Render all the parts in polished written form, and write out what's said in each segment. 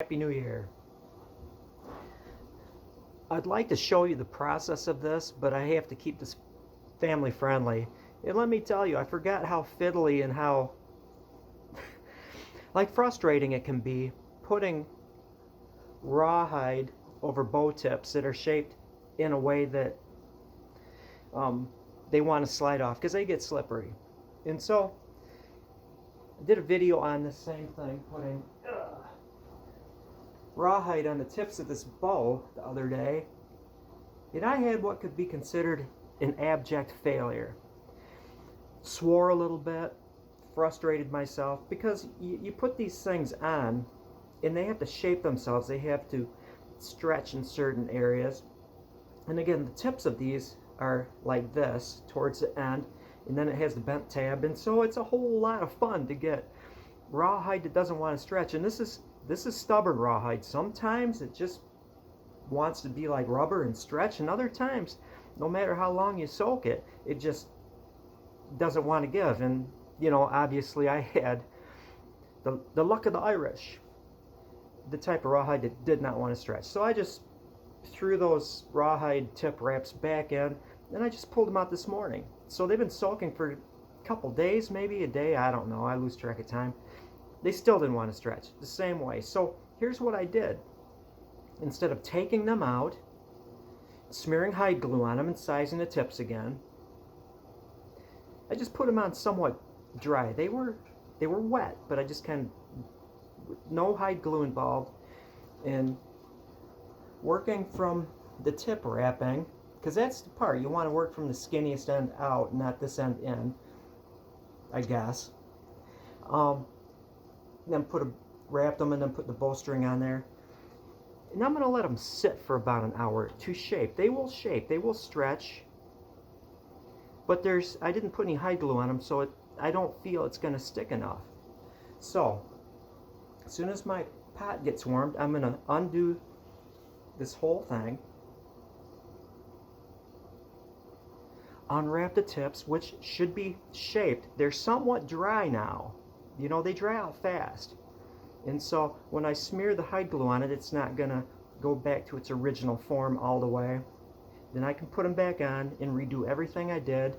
Happy New Year. I'd like to show you the process of this, but I have to keep this family friendly. And let me tell you, I forgot how fiddly and how like frustrating it can be putting rawhide over bow tips that are shaped in a way that they want to slide off because they get slippery. And so I did a video on the same thing, putting rawhide on the tips of this bow the other day, and I had what could be considered an abject failure. Swore a little bit, frustrated myself, because you put these things on and they have to shape themselves, they have to stretch in certain areas. And again, the tips of these are like this towards the end, and then it has the bent tab, and so it's a whole lot of fun to get rawhide that doesn't want to stretch. And this is stubborn rawhide. Sometimes it just wants to be like rubber and stretch, and other times, no matter how long you soak it, it just doesn't want to give. And you know, obviously I had the luck of the Irish, the type of rawhide that did not want to stretch. So I just threw those rawhide tip wraps back in, and I just pulled them out this morning. So they've been soaking for a couple days, maybe a day, I don't know, I lose track of time. They still didn't want to stretch the same way. So here's what I did. Instead of taking them out, smearing hide glue on them and sizing the tips again, I just put them on somewhat dry. They were wet, but I just kind of, no hide glue involved, and working from the tip wrapping, because that's the part, you want to work from the skinniest end out, not this end in, I guess. Then wrap them and then put the bowstring on there. And I'm going to let them sit for about an hour to shape. They will stretch, but I didn't put any hide glue on them, so I don't feel it's going to stick enough. So as soon as my pot gets warmed, I'm going to undo this whole thing, unwrap the tips, which should be shaped. They're somewhat dry now. You know, they dry out fast. And so when I smear the hide glue on it, it's not going to go back to its original form all the way. Then I can put them back on and redo everything I did,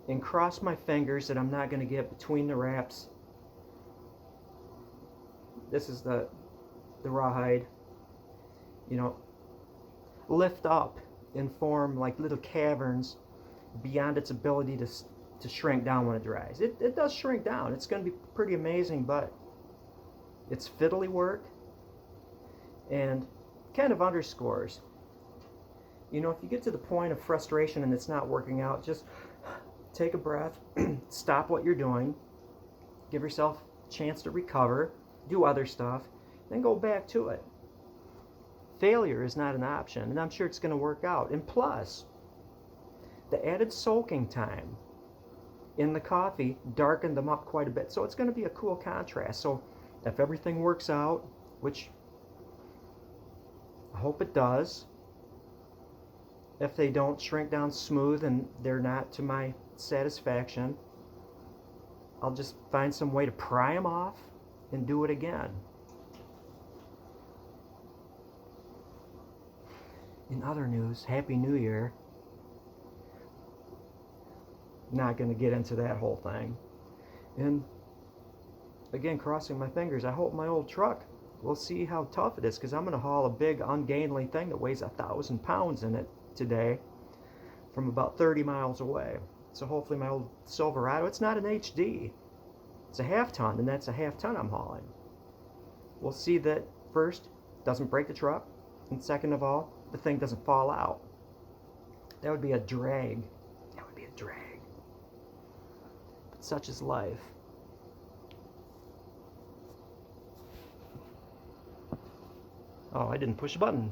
and cross my fingers that I'm not going to get between the wraps. This is the rawhide. You know, lift up and form like little caverns beyond its ability to shrink down when it dries. It does shrink down. It's going to be pretty amazing, but it's fiddly work and kind of underscores. You know, if you get to the point of frustration and it's not working out, just take a breath, stop what you're doing, give yourself a chance to recover, do other stuff, then go back to it. Failure is not an option, and I'm sure it's going to work out. And plus, the added soaking time in the coffee darkened them up quite a bit, so it's going to be a cool contrast. So if everything works out, which I hope it does, if they don't shrink down smooth and they're not to my satisfaction, I'll just find some way to pry them off and do it again. In other news, Happy New Year. Not going to get into that whole thing. And again, crossing my fingers, I hope my old truck, we'll see how tough it is, because I'm going to haul a big ungainly thing that weighs 1,000 pounds in it today from about 30 miles away. So hopefully my old Silverado, it's not an HD, it's a half ton, and that's a half ton I'm hauling. We'll see that first, doesn't break the truck, and second of all, the thing doesn't fall out. That would be a drag. That would be a drag. But such is life. Oh, I didn't push a button.